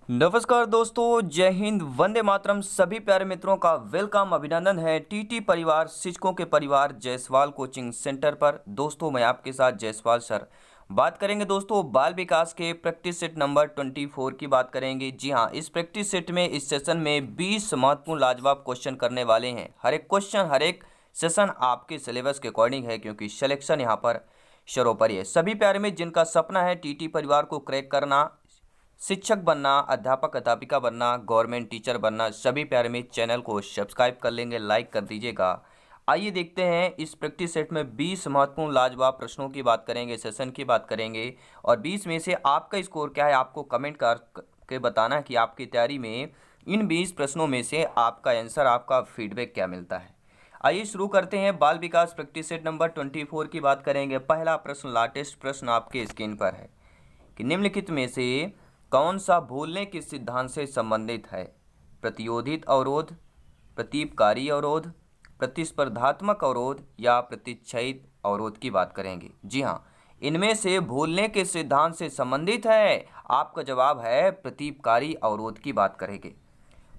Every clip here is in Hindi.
नमस्कार दोस्तों, जय हिंद, वंदे मातरम। सभी प्यारे मित्रों का वेलकम, अभिनंदन है टीटी परिवार, शिक्षकों के परिवार जायसवाल कोचिंग सेंटर पर। दोस्तों मैं आपके साथ जायसवाल सर बात करेंगे। दोस्तों बाल विकास के प्रैक्टिस सेट नंबर 24 की बात करेंगे। जी हाँ, इस प्रैक्टिस सेट में इस सेशन में 20 महत्वपूर्ण लाजवाब क्वेश्चन करने वाले हैं। हर एक क्वेश्चन, हर एक सेशन आपके सिलेबस के अकॉर्डिंग है, क्योंकि सिलेक्शन यहाँ पर सर्वोपरि है। सभी प्यारे में जिनका सपना है टीटी परिवार को क्रैक करना, शिक्षक बनना, अध्यापक अध्यापिका बनना, गवर्नमेंट टीचर बनना, सभी प्यारे में चैनल को सब्सक्राइब कर लेंगे, लाइक कर दीजिएगा। आइए देखते हैं इस प्रैक्टिस सेट में 20 महत्वपूर्ण लाजवाब प्रश्नों की बात करेंगे, सेशन की बात करेंगे और 20 में से आपका स्कोर क्या है आपको कमेंट कर के बताना है कि आपकी तैयारी में इन 20 प्रश्नों में से आपका आंसर, आपका फीडबैक क्या मिलता है। आइए शुरू करते हैं। बाल विकास प्रैक्टिस सेट नंबर 24 की बात करेंगे। पहला प्रश्न, लाटेस्ट प्रश्न आपके स्क्रीन पर है कि निम्नलिखित में से कौन सा भूलने के सिद्धांत से संबंधित है? प्रतिरोधित अवरोध, प्रतीपकारी अवरोध, प्रतिस्पर्धात्मक अवरोध या प्रतिच्छेद अवरोध की बात करेंगे। जी हाँ, इनमें से भूलने के सिद्धांत से संबंधित है। आपका जवाब है प्रतीपकारी अवरोध की बात करेंगे।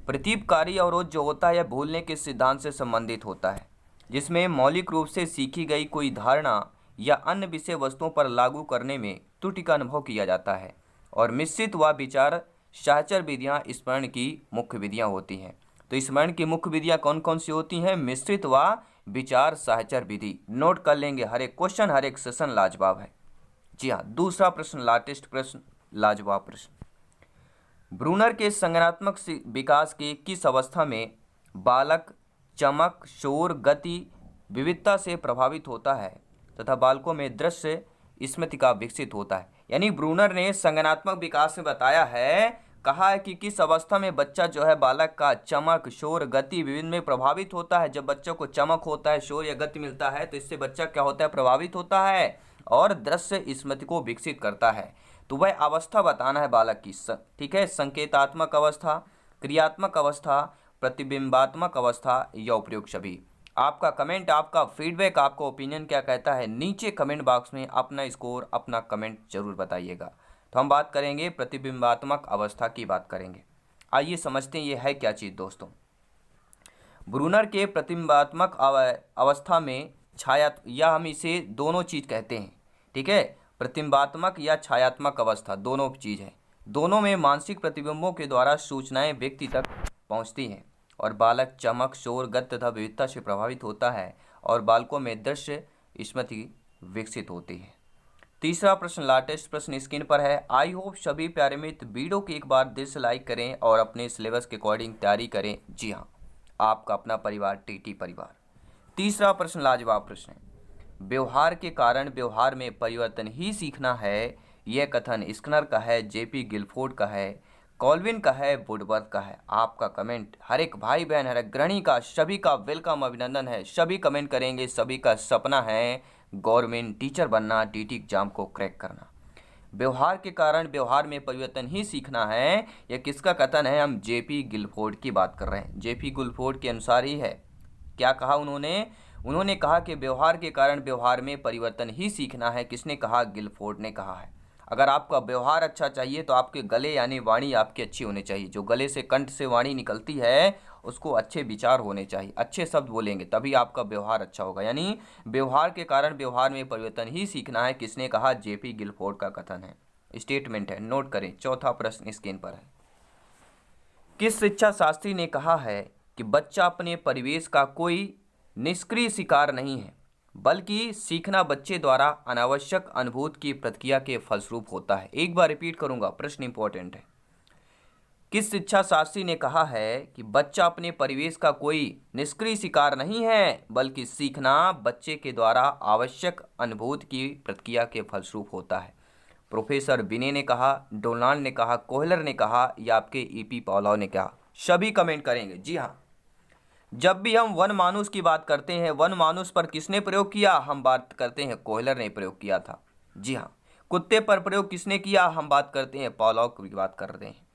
प्रतीपकारी अवरोध जो होता है यह भूलने के सिद्धांत से संबंधित होता है, जिसमें मौलिक रूप से सीखी गई कोई धारणा या अन्य विषय वस्तुओं पर लागू करने में त्रुटि का अनुभव किया जाता है और मिश्रित व विचार सहचर विधियाँ स्मरण की मुख्य विधियाँ होती हैं। तो स्मरण की मुख्य विधियाँ कौन कौन सी होती हैं? मिश्रित व विचार सहचर विधि। नोट कर लेंगे, हर एक क्वेश्चन, हर एक सेशन लाजवाब है। जी हाँ, दूसरा प्रश्न, लाटेस्ट प्रश्न, लाजवाब प्रश्न। ब्रूनर के संज्ञानात्मक विकास के किस अवस्था में बालक चमक, शोर, गति, विविधता से प्रभावित होता है तथा बालकों में दृश्य स्मृति का विकसित होता है? यानी ब्रूनर ने संज्ञानात्मक विकास में बताया है, कहा है कि किस अवस्था में बच्चा जो है बालक का चमक, शोर, गति, विभिन्न में प्रभावित होता है। जब बच्चों को चमक होता है, शोर या गति मिलता है तो इससे बच्चा क्या होता है? प्रभावित होता है और दृश्य स्मृति को विकसित करता है। तो वह अवस्था बताना है बालक की। ठीक है, संकेतात्मक अवस्था, क्रियात्मक अवस्था, प्रतिबिंबात्मक अवस्था या उपयुक्त सभी। आपका कमेंट, आपका फीडबैक, आपका ओपिनियन क्या कहता है? नीचे कमेंट बॉक्स में अपना स्कोर, अपना कमेंट जरूर बताइएगा। तो हम बात करेंगे प्रतिबिंबात्मक अवस्था की बात करेंगे। आइए समझते हैं ये है क्या चीज़ दोस्तों। ब्रूनर के प्रतिबिंबात्मक अवस्था में छाया, या हम इसे दोनों चीज़ कहते हैं। ठीक है, प्रतिबिंबात्मक या छायात्मक अवस्था दोनों चीज़ है। दोनों में मानसिक प्रतिबिंबों के द्वारा सूचनाएं व्यक्ति तक पहुंचती हैं और बालक चमक, शोर, गति तथा विविधता से प्रभावित होता है और बालकों में दृश्य स्मृति विकसित होती है। तीसरा प्रश्न, लाटेस्ट प्रश्न स्क्रीन पर है। आई होप सभी प्यारे मित्र वीडियो को एक बार दिल से लाइक करें और अपने सिलेबस के अकॉर्डिंग तैयारी करें। जी हाँ, आपका अपना परिवार टीटी परिवार। तीसरा प्रश्न लाजवाब प्रश्न है। व्यवहार के कारण व्यवहार में परिवर्तन ही सीखना है, यह कथन स्किनर का है, जेपी गिलफोर्ड का है, कॉल्विन का है, वुडवर्थ का है? आपका कमेंट, हर एक भाई बहन, हर एक गृहिणी का, सभी का वेलकम, अभिनंदन है। सभी कमेंट करेंगे, सभी का सपना है गवर्नमेंट टीचर बनना, टीटी एग्जाम को क्रैक करना। व्यवहार के कारण व्यवहार में परिवर्तन ही सीखना है, यह किसका कथन है? हम जेपी गिलफोर्ड की बात कर रहे हैं। जेपी गिलफोर्ड के अनुसार ही है। क्या कहा उन्होंने कहा कि व्यवहार के कारण व्यवहार में परिवर्तन ही सीखना है। किसने कहा? गिलफोर्ड ने कहा है। अगर आपका व्यवहार अच्छा चाहिए तो आपके गले यानी वाणी आपकी अच्छी होनी चाहिए। जो गले से, कंठ से वाणी निकलती है उसको अच्छे विचार होने चाहिए, अच्छे शब्द बोलेंगे तभी आपका व्यवहार अच्छा होगा। यानी व्यवहार के कारण व्यवहार में परिवर्तन ही सीखना है। किसने कहा? जेपी गिलफोर्ड का कथन है, स्टेटमेंट है। नोट करें। चौथा प्रश्न स्क्रीन पर है। किस शिक्षा शास्त्री ने कहा है कि बच्चा अपने परिवेश का कोई निष्क्रिय शिकार नहीं है, बल्कि सीखना बच्चे द्वारा अनावश्यक अनुभूति की प्रतिक्रिया के फलस्वरूप होता है? एक बार रिपीट करूंगा, प्रश्न इंपॉर्टेंट है। किस शिक्षा शास्त्री ने कहा है कि बच्चा अपने परिवेश का कोई निष्क्रिय शिकार नहीं है, बल्कि सीखना बच्चे के द्वारा आवश्यक अनुभूति की प्रतिक्रिया के फलस्वरूप होता है? प्रोफेसर विनय ने कहा, डोनाल्ड ने कहा, कोहलर ने कहा या आपके ईपी पॉलॉ ने कहा? सभी कमेंट करेंगे। जी हाँ, जब भी हम वन मानुस की बात करते हैं, वन मानुस पर किसने प्रयोग किया? हम बात करते हैं कोहलर ने प्रयोग किया था। जी हाँ, कुत्ते पर प्रयोग किसने किया? हम बात करते हैं पॉलॉ की बात कर रहे हैं।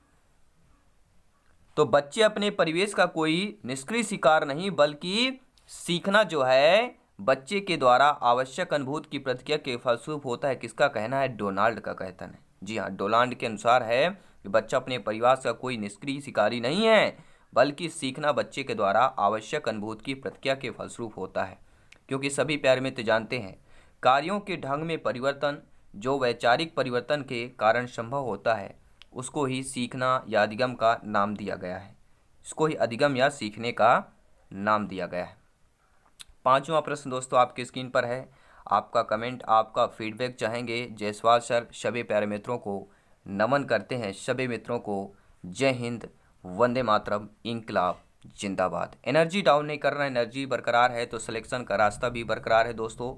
तो बच्चे अपने परिवेश का कोई निष्क्रिय शिकार नहीं, बल्कि सीखना जो है बच्चे के द्वारा आवश्यक अनुभूति की प्रतिक्रिया के फलस्वरूप होता है। किसका कहना है? डोनाल्ड का कहना है। जी हाँ, डोनाल्ड के अनुसार है कि बच्चा अपने परिवार का कोई निष्क्रिय शिकारी नहीं है, बल्कि सीखना बच्चे के द्वारा आवश्यक अनुभूति की प्रक्रिया के फलस्वरूप होता है। क्योंकि सभी प्यारे मित्र जानते हैं, कार्यों के ढंग में परिवर्तन जो वैचारिक परिवर्तन के कारण संभव होता है, उसको ही सीखना या अधिगम का नाम दिया गया है। इसको ही अधिगम या सीखने का नाम दिया गया है। पांचवा प्रश्न दोस्तों आपके स्क्रीन पर है। आपका कमेंट, आपका फीडबैक चाहेंगे। जायसवाल सर सभी प्यारे मित्रों को नमन करते हैं। सभी मित्रों को जय हिंद, वंदे मातरम, इंकलाब जिंदाबाद। एनर्जी डाउन नहीं करना, एनर्जी बरकरार है तो सिलेक्शन का रास्ता भी बरकरार है। दोस्तों,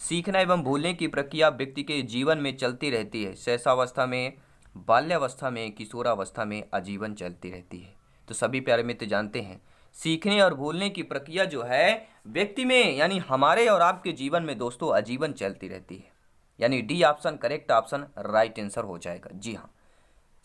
सीखना एवं भूलने की प्रक्रिया व्यक्ति के जीवन में चलती रहती है। शैशवावस्था में, बाल्यावस्था में, किशोरावस्था में आजीवन चलती रहती है। तो सभी प्यारे मित्र जानते हैं, सीखने और भूलने की प्रक्रिया जो है व्यक्ति में यानी हमारे और आपके जीवन में दोस्तों आजीवन चलती रहती है। यानी D option correct option right answer हो जाएगा। जी हाँ,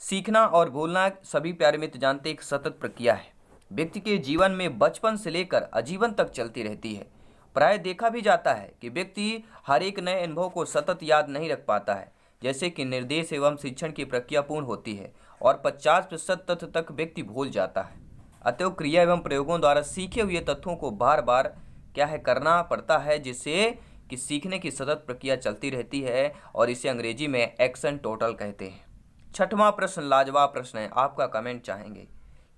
सीखना और भूलना सभी प्यारे मित्र जानते हैं एक सतत प्रक्रिया है। व्यक्ति के जीवन में बचपन से लेकर आजीवन तक चलती रहती है। प्राय देखा भी जाता है कि व्यक्ति हर एक नए अनुभव को सतत याद नहीं रख पाता है। जैसे कि निर्देश एवं शिक्षण की प्रक्रिया पूर्ण होती है और 50% तथ्य तक व्यक्ति भूल जाता है। अतएव क्रिया एवं प्रयोगों द्वारा सीखे हुए तथ्यों को बार बार क्या है करना पड़ता है, जिससे कि सीखने की सतत प्रक्रिया चलती रहती है और इसे अंग्रेजी में एक्शन टोटल कहते हैं। छठवां प्रश्न लाजवाब प्रश्न है। आपका कमेंट चाहेंगे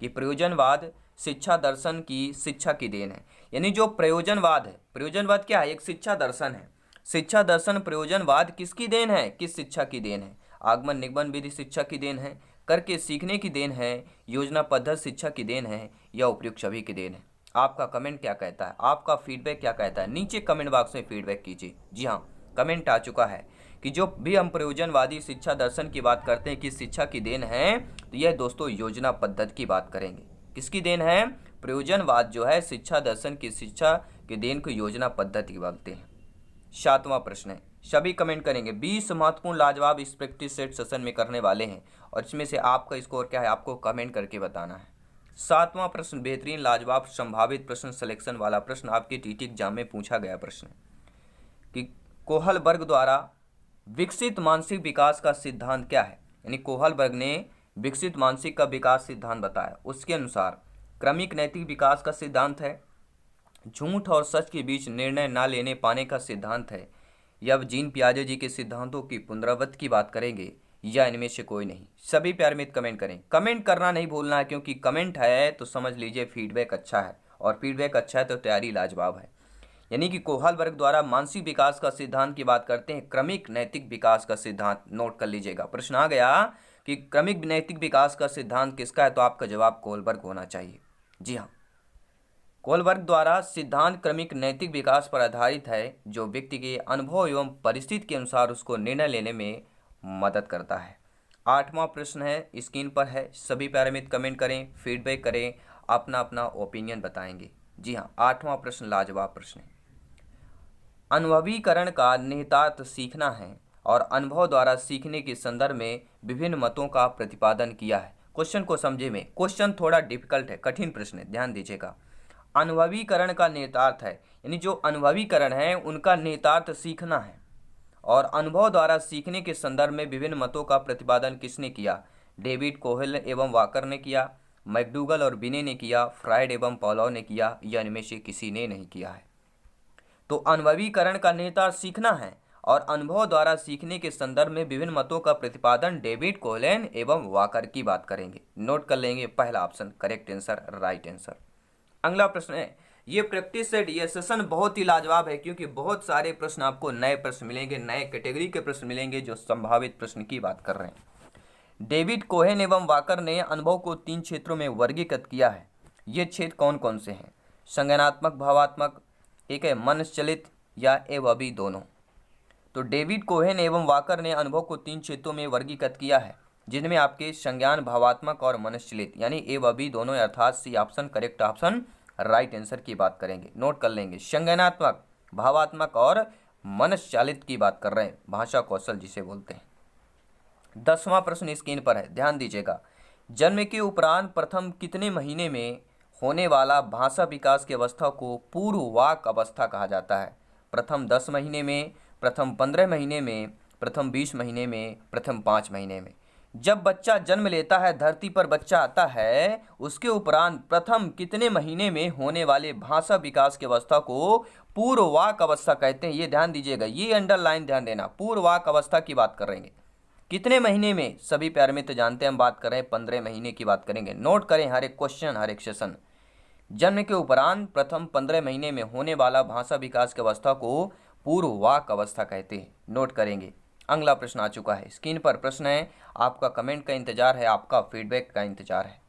कि प्रयोजनवाद शिक्षा दर्शन की शिक्षा की देन है। यानी जो प्रयोजनवाद है, प्रयोजनवाद क्या है? एक शिक्षा दर्शन है। शिक्षा दर्शन प्रयोजनवाद किसकी देन है? किस शिक्षा की देन है? आगमन निगमन विधि शिक्षा की देन है, करके सीखने की देन है, योजना पद्धति शिक्षा की देन है, या उपयुक्त सभी की देन है? आपका कमेंट क्या कहता है? आपका फीडबैक क्या कहता है? नीचे कमेंट बॉक्स में फीडबैक कीजिए। जी हाँ, कमेंट आ चुका है कि जो भी हम प्रयोजनवादी शिक्षा दर्शन की बात करते हैं किस शिक्षा की देन है, तो यह दोस्तों योजना पद्धति की बात करेंगे। किसकी देन है? प्रयोजनवाद जो है शिक्षा दर्शन की शिक्षा की देन को योजना पद्धति बोलते हैं। सातवां प्रश्न है, सभी कमेंट करेंगे। 20 महत्वपूर्ण लाजवाब इस प्रैक्टिस सेट सेशन में करने वाले हैं और इसमें से आपका स्कोर क्या है आपको कमेंट करके बताना है। सातवां प्रश्न बेहतरीन लाजवाब संभावित प्रश्न सिलेक्शन वाला प्रश्न आपके टीटी एग्जाम में पूछा गया प्रश्न कि कोहलबर्ग द्वारा विकसित मानसिक विकास का सिद्धांत क्या है? यानी कोहलबर्ग ने विकसित मानसिक का विकास सिद्धांत बताया। उसके अनुसार क्रमिक नैतिक विकास का सिद्धांत है, झूठ और सच के बीच निर्णय ना लेने पाने का सिद्धांत है, या जीन पियाजे जी के सिद्धांतों की पुनरावृत्ति की बात करेंगे, या इनमें से कोई नहीं? सभी प्यारे मित्र कमेंट करें। कमेंट करना नहीं भूलना है, क्योंकि कमेंट है तो समझ लीजिए फीडबैक अच्छा है, और फीडबैक अच्छा है तो तैयारी लाजवाब है। यानी कि कोहलबर्ग द्वारा मानसिक विकास का सिद्धांत की बात करते हैं, क्रमिक नैतिक विकास का सिद्धांत। नोट कर लीजिएगा, प्रश्न आ गया कि क्रमिक नैतिक विकास का सिद्धांत किसका है, तो आपका जवाब कोहलबर्ग होना चाहिए। जी हाँ, कोहलबर्ग द्वारा सिद्धांत क्रमिक नैतिक विकास पर आधारित है, जो व्यक्ति के अनुभव एवं परिस्थिति के अनुसार उसको निर्णय लेने में मदद करता है। आठवां प्रश्न है, स्क्रीन पर है। सभी प्यारे मित्र कमेंट करें, फीडबैक करें, अपना अपना ओपिनियन बताएंगे। जी हाँ, आठवां प्रश्न लाजवाब प्रश्न है। अनुभवीकरण का निहितार्थ सीखना है और अनुभव द्वारा सीखने के संदर्भ में विभिन्न मतों का प्रतिपादन किया है। क्वेश्चन को समझे में, क्वेश्चन थोड़ा डिफिकल्ट है, कठिन प्रश्न है, ध्यान दीजिएगा। अनुभवीकरण का निहितार्थ है, यानी जो अनुभवीकरण है उनका निहितार्थ सीखना है, और अनुभव द्वारा सीखने के संदर्भ में विभिन्न मतों का प्रतिपादन किसने किया? डेविड कोहेल एवं वाकर ने किया, मैकडूगल और बिने ने किया, फ्राइड एवं पॉलोव ने किया, या इनमें से किसी ने नहीं किया है? तो अनुभवीकरण का निहितार्थ सीखना है और अनुभव द्वारा सीखने के संदर्भ में विभिन्न मतों का प्रतिपादन डेविड कोहेलन एवं वाकर की बात करेंगे। नोट कर लेंगे, पहला option correct answer, right answer. अगला प्रश्न है, ये प्रैक्टिस सेट, ये सेशन बहुत ही लाजवाब है, क्योंकि बहुत सारे प्रश्न आपको नए प्रश्न मिलेंगे, नए कैटेगरी के प्रश्न मिलेंगे जो संभावित प्रश्न की बात कर रहे हैं। डेविड कोहेन एवं वाकर ने अनुभव को 3 क्षेत्रों में वर्गीकृत किया है। ये क्षेत्र कौन कौन से हैं? संज्ञानात्मक, भावात्मक, एक है मनश्चलित, या एवं दोनों? तो डेविड कोहेन एवं वाकर ने अनुभव को 3 क्षेत्रों में वर्गीकृत किया है, जिनमें आपके संज्ञान, भावात्मक और मनश्चलित, यानी एवं दोनों, अर्थात C option correct option right answer की बात करेंगे। नोट कर लेंगे, संज्ञानात्मक, भावात्मक और मनश्चालित की बात कर रहे हैं, भाषा कौशल जिसे बोलते हैं। 10वां प्रश्न स्क्रीन पर है, ध्यान दीजिएगा। जन्म के उपरांत प्रथम कितने महीने में होने वाला भाषा विकास की अवस्था को पूर्व वाक अवस्था कहा जाता है? प्रथम 10 महीने में, प्रथम 15 महीने में, प्रथम 20 महीने में, प्रथम 5 महीने में? जब बच्चा जन्म लेता है, धरती पर बच्चा आता है, उसके उपरांत प्रथम कितने महीने में होने वाले भाषा विकास की अवस्था को पूर्ववाक अवस्था कहते हैं। ये ध्यान दीजिएगा, ये अंडरलाइन ध्यान देना, पूर्ववाक अवस्था की बात कर रहे हैं। कितने महीने में? सभी प्यारे मित्र जानते हैं हम बात कर रहे हैं 15 महीने की बात करेंगे। नोट करें हर एक क्वेश्चन, हर एक सेशन। जन्म के उपरांत प्रथम 15 महीने में होने वाला भाषा विकास की अवस्था को पूर्ववाक अवस्था कहते हैं। नोट करेंगे। अगला प्रश्न आ चुका है स्क्रीन पर। प्रश्न है, आपका कमेंट का इंतजार है, आपका फीडबैक का इंतजार है।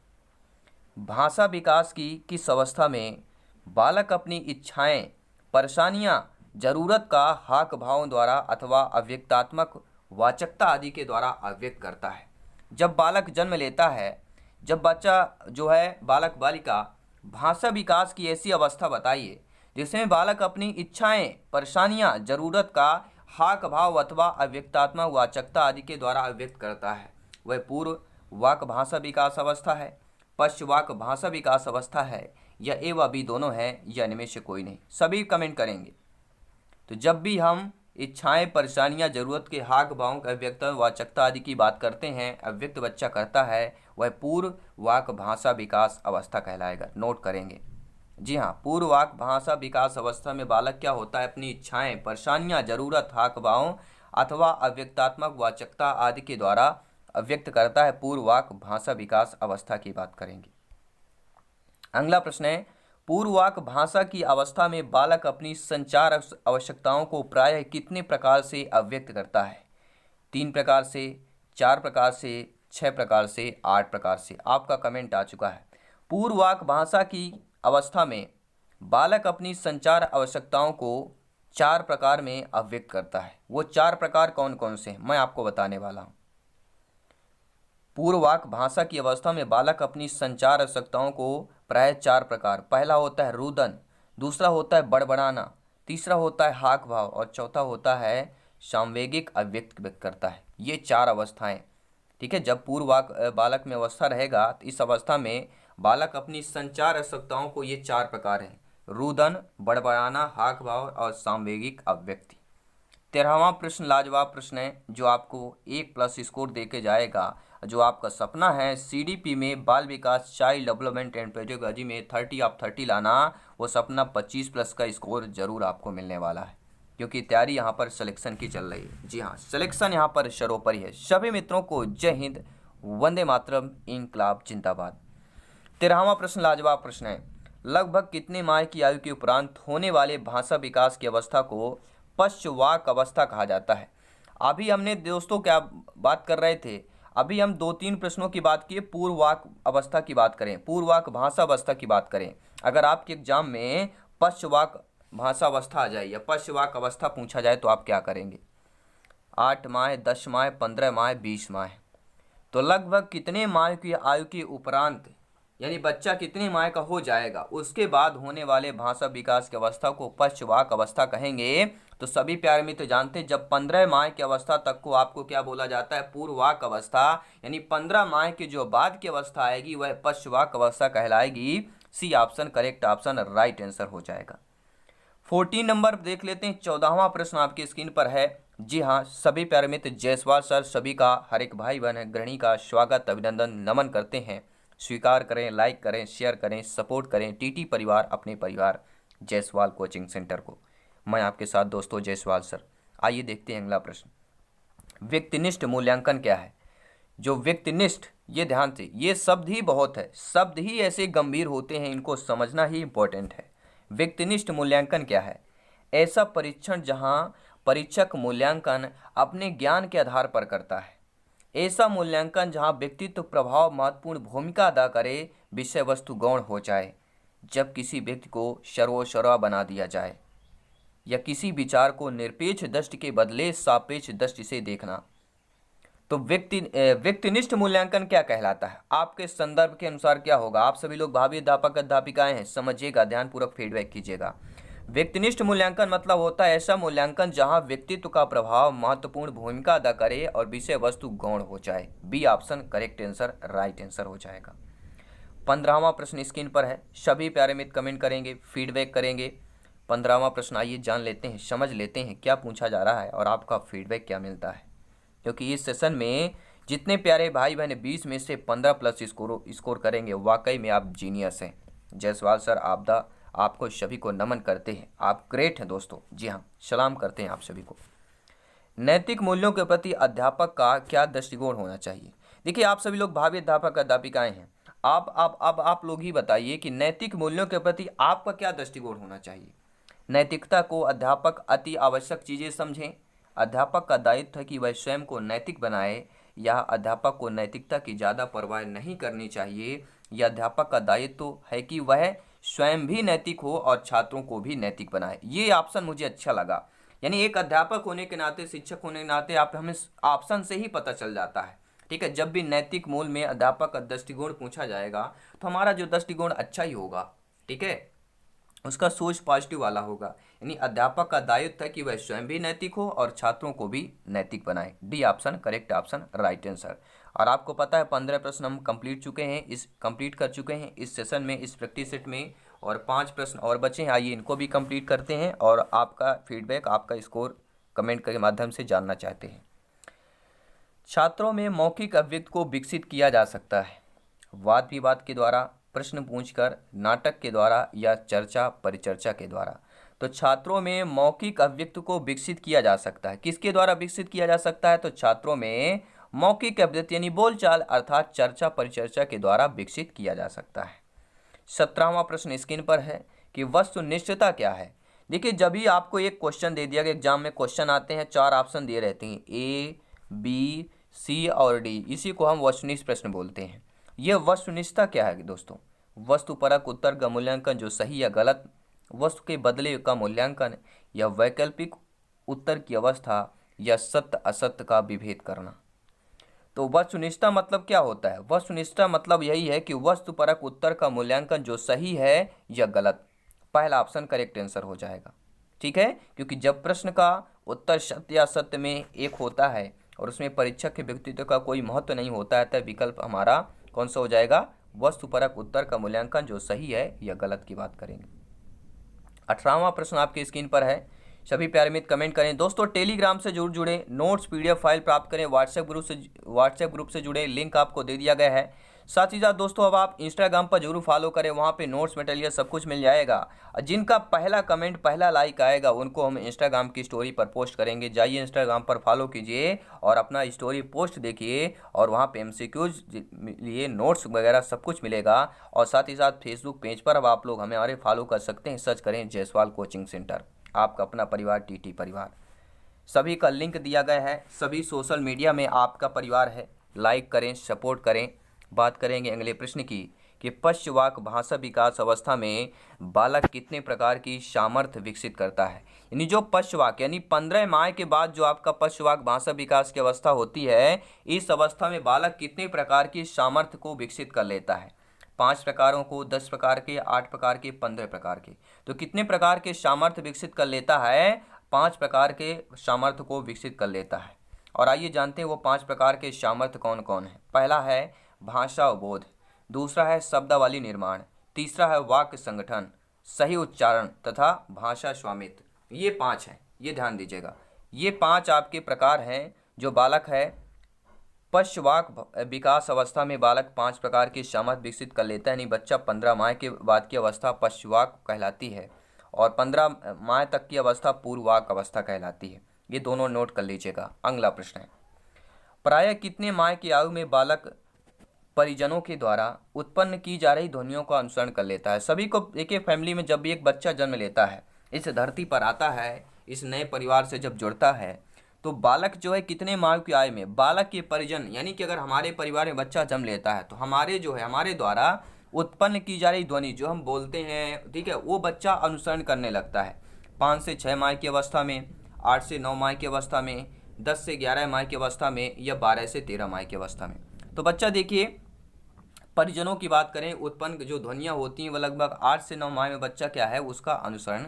भाषा विकास की किस अवस्था में बालक अपनी इच्छाएं, परेशानियां, जरूरत का हाक भावों द्वारा अथवा अव्यक्तात्मक वाचकता आदि के द्वारा अव्यक्त करता है? जब बालक जन्म लेता है, जब बच्चा जो है बालक बालिका, भाषा विकास की ऐसी अवस्था बताइए जिसमें बालक अपनी इच्छाएं, परेशानियां, जरूरत का हाक भाव अथवा अव्यक्तात्मक वाचकता आदि के द्वारा अव्यक्त करता है। वह पूर्व वाक भाषा विकास अवस्था है, पश्चवाक भाषा विकास अवस्था है, या ए व बी दोनों है, या इनमें से कोई नहीं। सभी कमेंट करेंगे। तो जब भी हम इच्छाएं, परेशानियां, जरूरत के हाक भावों का अव्यक्त वाचकता आदि की बात करते हैं, अव्यक्त बच्चा करता है, वह पूर्व वाक भाषा विकास अवस्था कहलाएगा। नोट करेंगे। जी हाँ, पूर्व वाक भाषा विकास अवस्था में बालक क्या होता है? अपनी इच्छाएं, परेशानियां, जरूरत, हाक भावों अथवा अव्यक्तात्मक वाचकता आदि के द्वारा अव्यक्त करता है। पूर्व वाक भाषा विकास अवस्था की बात करेंगे। अगला प्रश्न है, पूर्ववाक भाषा की अवस्था में बालक अपनी संचार आवश्यकताओं को प्रायः कितने प्रकार से अव्यक्त करता है? 3 प्रकार से, 4 प्रकार से, 6 प्रकार से, 8 प्रकार से। आपका कमेंट आ चुका है। पूर्ववाक भाषा की अवस्था में बालक अपनी संचार आवश्यकताओं को 4 प्रकार में अव्यक्त करता है। वो 4 प्रकार कौन कौन से हैं मैं आपको बताने वाला हूँ। पूर्ववाक भाषा की अवस्था में बालक अपनी संचार आवश्यकताओं को प्राय 4 प्रकार। पहला होता है रुदन, दूसरा होता है बड़बड़ाना, तीसरा होता है हाक भाव और चौथा होता है सामवेगिक अव्यक्त व्यक्त करता है। ये 4 अवस्थाएं, ठीक है। जब पूर्ववाक बालक में अवस्था रहेगा तो इस अवस्था में बालक अपनी संचार आवश्यकताओं को, ये 4 प्रकार हैं, रुदन, बड़बड़ाना, हाक भाव और सामवेगिक अव्यक्ति। 13वां प्रश्न लाजवाब प्रश्न है जो आपको 1+ स्कोर दे के जाएगा। जो आपका सपना है सीडीपी में बाल विकास, चाइल्ड डेवलपमेंट एंड पेडागोजी में 30 ऑफ 30 लाना, वो सपना 25+ का स्कोर जरूर आपको मिलने वाला है, क्योंकि तैयारी यहाँ पर सिलेक्शन की चल रही है। जी हाँ, सिलेक्शन यहाँ पर सर्वोपरि है। सभी मित्रों को जय हिंद, वंदे मातरम, इनकलाब जिंदाबाद। 13वां प्रश्न लाजवाब प्रश्न है, लगभग कितने माह की आयु के उपरांत होने वाले भाषा विकास की अवस्था को पश्चवाक अवस्था कहा जाता है? अभी हमने दोस्तों क्या बात कर रहे थे, अभी हम 2-3 प्रश्नों की बात किए, पूर्ववाक अवस्था की बात करें, पूर्ववाक भाषा अवस्था की बात करें। अगर आपके एग्जाम में पश्चवाक भाषा अवस्था आ जाए या पश्चवाक अवस्था पूछा जाए तो आप क्या करेंगे? 8 माह, 10 माह, 15 माह, 20 माह। तो लगभग कितने माह की आयु के उपरांत, यानी बच्चा कितने माह का हो जाएगा, उसके बाद होने वाले भाषा विकास की अवस्था को पश्चवाक अवस्था कहेंगे। तो सभी प्यारे मित्र जानते हैं, जब 15 माह की अवस्था तक को आपको क्या बोला जाता है? पूर्ववाक अवस्था। यानी 15 माह के जो बाद की अवस्था आएगी वह पश्चवाक अवस्था कहलाएगी। C option correct option, right answer हो जाएगा। 14 नंबर देख लेते हैं। 14वां प्रश्न आपकी स्क्रीन पर है। जी हाँ, सभी प्यारे मित्र जायसवाल सर सभी का, हर एक भाई बहन गृहिणी का स्वागत, अभिनंदन, नमन करते हैं। स्वीकार करें, लाइक करें, शेयर करें, सपोर्ट करें टीटी परिवार, अपने परिवार जायसवाल कोचिंग सेंटर को। मैं आपके साथ दोस्तों जायसवाल सर। आइए देखते हैं अगला प्रश्न। व्यक्तिनिष्ठ मूल्यांकन क्या है? जो व्यक्तिनिष्ठ, ये ध्यान से, ये शब्द ही बहुत है, शब्द ही ऐसे गंभीर होते हैं, इनको समझना ही इंपॉर्टेंट है। व्यक्तिनिष्ठ मूल्यांकन क्या है? ऐसा परीक्षण जहां परीक्षक मूल्यांकन अपने ज्ञान के आधार पर करता है। ऐसा मूल्यांकन जहां व्यक्तित्व प्रभाव महत्वपूर्ण भूमिका अदा करे, विषय वस्तु गौण हो जाए। जब किसी व्यक्ति को सर्वोसर्वा बना दिया जाए या किसी विचार को निरपेक्ष दृष्टि के बदले सापेक्ष दृष्टि से देखना। तो व्यक्तिनिष्ठ मूल्यांकन क्या कहलाता है? आपके संदर्भ के अनुसार क्या होगा? आप सभी लोग भावी अध्यापक अध्यापिकाएं हैं, समझिएगा, ध्यानपूर्वक फीडबैक कीजिएगा। व्यक्तिनिष्ठ मूल्यांकन मतलब होता है ऐसा मूल्यांकन जहां व्यक्तित्व का प्रभाव महत्वपूर्ण भूमिका अदा करे और विषय वस्तु गौण हो जाए। B option correct answer, right answer हो जाएगा। 15वां प्रश्न स्क्रीन पर है। सभी प्यारे मित्र कमेंट करेंगे, फीडबैक करेंगे। 15वां प्रश्न आइए जान लेते हैं, समझ लेते हैं क्या पूछा जा रहा है और आपका फीडबैक क्या मिलता है, क्योंकि इस सेशन में जितने प्यारे भाई बहन 20 में से 15 प्लस स्कोर करेंगे, वाकई में आप जीनियस हैं। जायसवाल सर आपको सभी को नमन करते हैं, आप ग्रेट हैं दोस्तों। जी हाँ, सलाम करते हैं आप सभी को। नैतिक मूल्यों के प्रति अध्यापक का क्या दृष्टिकोण होना चाहिए? देखिए, आप सभी लोग भावी अध्यापक अध्यापिकाएं हैं। आप लोग ही बताइए कि नैतिक मूल्यों के प्रति आपका क्या दृष्टिकोण होना चाहिए। नैतिकता को अध्यापक अति आवश्यक चीज़ें समझें, अध्यापक का दायित्व है कि वह स्वयं को नैतिक बनाए, या अध्यापक को नैतिकता की ज़्यादा परवाह नहीं करनी चाहिए, या अध्यापक का दायित्व है कि वह स्वयं भी नैतिक हो और छात्रों को भी नैतिक बनाए। ये ऑप्शन मुझे अच्छा लगा। यानी एक अध्यापक होने के नाते, शिक्षक होने के नाते आप हमें ऑप्शन से ही पता चल जाता है। ठीक है, जब भी नैतिक मूल में अध्यापक का दृष्टिकोण पूछा जाएगा तो हमारा जो दृष्टिकोण अच्छा ही होगा। ठीक है, उसका सोच पॉजिटिव वाला होगा। यानी अध्यापक का दायित्व है कि वह स्वयं भी नैतिक हो और छात्रों को भी नैतिक बनाए। D option correct option, right answer. और आपको पता है 15 प्रश्न हम कंप्लीट कर चुके हैं इस सेशन में, इस प्रैक्टिस सेट में, और 5 प्रश्न और बचे हैं। आइए इनको भी कंप्लीट करते हैं और आपका फीडबैक, आपका स्कोर कमेंट के माध्यम से जानना चाहते हैं। छात्रों में मौखिक अभिव्यक्ति को विकसित किया जा सकता है वाद विवाद के द्वारा, प्रश्न पूछकर, नाटक के द्वारा, या चर्चा परिचर्चा के द्वारा। तो छात्रों में मौखिक अभिव्यक्ति को विकसित किया जा सकता है। किसके द्वारा विकसित किया जा सकता है? तो छात्रों में मौखिक अभिव्यक्ति यानी बोलचाल अर्थात चर्चा परिचर्चा के द्वारा विकसित किया जा सकता है। 17वां प्रश्न स्क्रीन पर है कि वस्तुनिष्ठता क्या है। देखिए, जब भी आपको एक क्वेश्चन दे दिया गया, एग्जाम में क्वेश्चन आते हैं, 4 ऑप्शन दिए रहते हैं, ए, बी, सी और डी। इसी को हम वस्तुनिष्ठ प्रश्न बोलते हैं। यह वस्तुनिष्ठता क्या है दोस्तों? वस्तुपरक उत्तर का मूल्यांकन, जो सही या गलत, वस्तु के बदले का मूल्यांकन, या वैकल्पिक उत्तर की अवस्था, या सत्य असत्य का विभेद करना। तो वस्तुनिष्ठता मतलब क्या होता है? वस्तुनिष्ठता मतलब यही है कि वस्तुपरक उत्तर का मूल्यांकन जो सही है या गलत, पहला ऑप्शन करेक्ट आंसर हो जाएगा। ठीक है, क्योंकि जब प्रश्न का उत्तर सत्य या सत्य में एक होता है और उसमें परीक्षक के व्यक्तित्व का कोई महत्व नहीं होता है, तब विकल्प हमारा कौन सा हो जाएगा? वस्तुपरक उत्तर का मूल्यांकन जो सही है या गलत की बात करेंगे। 18वां प्रश्न आपके स्क्रीन पर है। सभी प्यारे मित्र कमेंट करें। दोस्तों, टेलीग्राम से जरूर जुड़े, नोट्स पीडीएफ फाइल प्राप्त करें। व्हाट्सएप ग्रुप से जुड़े, लिंक आपको दे दिया गया है। साथ ही साथ दोस्तों, अब आप इंस्टाग्राम पर जरूर फॉलो करें, वहाँ पे नोट्स मटेरियल सब कुछ मिल जाएगा। जिनका पहला कमेंट, पहला लाइक आएगा, उनको हम इंस्टाग्राम की स्टोरी पर पोस्ट करेंगे। जाइए इंस्टाग्राम पर फॉलो कीजिए और अपना स्टोरी पोस्ट देखिए, और वहाँ पे MCQs लिए नोट्स वगैरह सब कुछ मिलेगा। और साथ ही साथ फेसबुक पेज पर अब आप लोग हमारे फॉलो कर सकते हैं, सर्च करें जायसवाल कोचिंग सेंटर, आपका अपना परिवार, TT परिवार। सभी का लिंक दिया गया है, सभी सोशल मीडिया में आपका परिवार है। लाइक करें, सपोर्ट करें। बात करेंगे अगले प्रश्न की कि पश्चवाक भाषा विकास अवस्था में बालक कितने प्रकार की सामर्थ्य विकसित करता है। यानी जो पश्चवाक यानी 15 माह के बाद जो आपका पश्चवाक भाषा विकास की अवस्था होती है, इस अवस्था में बालक कितने प्रकार की सामर्थ्य को विकसित कर लेता है? 5 प्रकारों को, 10 प्रकार के, 8 प्रकार के, 15 प्रकार के। तो कितने प्रकार के सामर्थ्य विकसित कर लेता है? 5 प्रकार के सामर्थ्य को विकसित कर लेता है। और आइए जानते हैं वो 5 प्रकार के सामर्थ्य कौन कौन है। पहला है भाषा अवबोध, दूसरा है शब्दावली निर्माण, तीसरा है वाक्य संगठन, सही उच्चारण तथा भाषा स्वामित्व। ये 5 हैं, ये ध्यान दीजिएगा। ये 5 आपके प्रकार हैं जो बालक है पश्चवाक विकास अवस्था में बालक 5 प्रकार की सामर्थ्य विकसित कर लेता है। यानी बच्चा 15 माह के बाद की अवस्था पश्चवाक कहलाती है और 15 माह तक की अवस्था पूर्ववाक अवस्था कहलाती है। ये दोनों नोट कर लीजिएगा। अगला प्रश्न है, प्रायः कितने माह की आयु में बालक परिजनों के द्वारा उत्पन्न की जा रही ध्वनियों का अनुसरण कर लेता है? सभी को देखिए, फैमिली में जब भी एक बच्चा जन्म लेता है, इस धरती पर आता है, इस नए परिवार से जब जुड़ता है, तो बालक जो है कितने माह की आयु में बालक के परिजन, यानी कि अगर हमारे परिवार में बच्चा जन्म लेता है तो हमारे जो है हमारे द्वारा उत्पन्न की जा रही ध्वनि जो हम बोलते हैं, ठीक है, वो बच्चा अनुसरण करने लगता है। 5 से 6 माह की अवस्था में, 8 से 9 माह की अवस्था में, 10 से 11 माह की अवस्था में, या 12 से 13 माह की अवस्था में। तो बच्चा देखिए, परिजनों की बात करें, उत्पन्न जो ध्वनियाँ होती हैं वो लगभग 8 से 9 माह में बच्चा क्या है उसका अनुसरण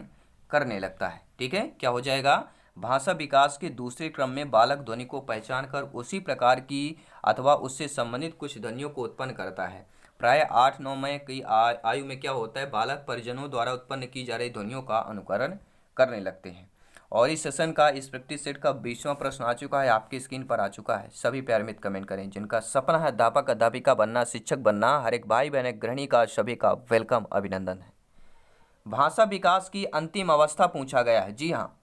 करने लगता है। ठीक है, क्या हो जाएगा? भाषा विकास के दूसरे क्रम में बालक ध्वनि को पहचान कर उसी प्रकार की अथवा उससे संबंधित कुछ ध्वनियों को उत्पन्न करता है। प्राय 8-9 माह की आयु में क्या होता है, बालक परिजनों द्वारा उत्पन्न की जा रही ध्वनियों का अनुकरण करने लगते हैं। और इस सेशन का, इस प्रैक्टिस सेट का 20वां प्रश्न आ चुका है, आपकी स्क्रीन पर आ चुका है। सभी प्यारे मित्र कमेंट करें। जिनका सपना है अध्यापक अध्यापिका बनना, शिक्षक बनना, हर एक भाई बहन एक गृहिणी का, सभी का वेलकम, अभिनंदन है। भाषा विकास की अंतिम अवस्था पूछा गया है। जी हाँ,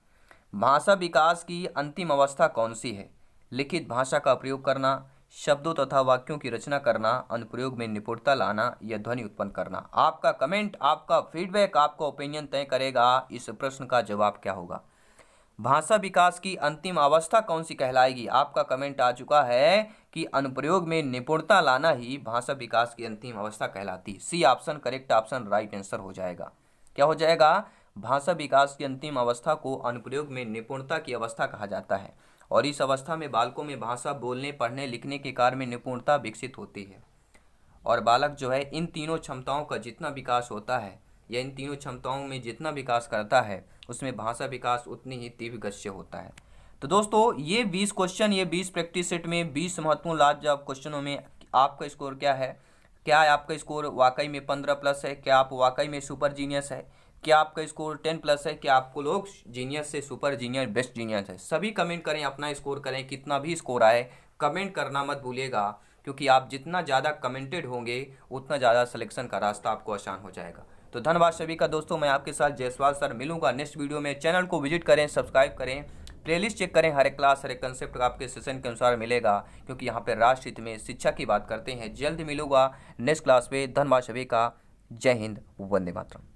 भाषा विकास की अंतिम अवस्था कौन सी है? लिखित भाषा का प्रयोग करना, शब्दों तथा वाक्यों की रचना करना, अनुप्रयोग में निपुणता लाना या ध्वनि उत्पन्न करना। आपका कमेंट, आपका फीडबैक, आपका ओपिनियन तय करेगा इस प्रश्न का जवाब क्या होगा। भाषा विकास की अंतिम अवस्था कौन सी कहलाएगी? आपका कमेंट आ चुका है कि अनुप्रयोग में निपुणता लाना ही भाषा विकास की अंतिम अवस्था कहलाती। C option correct option, right answer हो जाएगा। क्या हो जाएगा? भाषा विकास की अंतिम अवस्था को अनुप्रयोग में निपुणता की अवस्था कहा जाता है और इस अवस्था में बालकों में भाषा बोलने, पढ़ने, लिखने के कार्य में निपुणता विकसित होती है और बालक जो है इन तीनों क्षमताओं का जितना विकास होता है या इन तीनों क्षमताओं में जितना विकास करता है उसमें भाषा विकास उतनी ही तीव्र गति से होता है। तो दोस्तों ये 20 क्वेश्चन, ये 20 प्रैक्टिस सेट में 20 महत्वपूर्ण लाजवाब क्वेश्चनों में आपका स्कोर क्या है? क्या आपका स्कोर वाकई में 15+ है? क्या आप वाकई में सुपर जीनियस है? क्या आपका स्कोर 10+ है? क्या आपको लोग जीनियस से सुपर जीनियस, बेस्ट जीनियस है? सभी कमेंट करें, अपना स्कोर करें। कितना भी स्कोर आए कमेंट करना मत भूलिएगा, क्योंकि आप जितना ज़्यादा कमेंटेड होंगे उतना ज़्यादा सिलेक्शन का रास्ता आपको आसान हो जाएगा। तो धन्यवाद सभी का दोस्तों, मैं आपके साथ जयसवाल सर मिलूंगा नेक्स्ट वीडियो में। चैनल को विजिट करें, सब्सक्राइब करें, प्लेलिस्ट चेक करें। हर एक क्लास, हर एक कंसेप्ट आपके सेशन के अनुसार मिलेगा, क्योंकि यहाँ पे राष्ट्र हित में शिक्षा की बात करते हैं। जल्द मिलूंगा नेक्स्ट क्लास पे। धन्यवाद सभी का। जय हिंद, वंदे मातरम।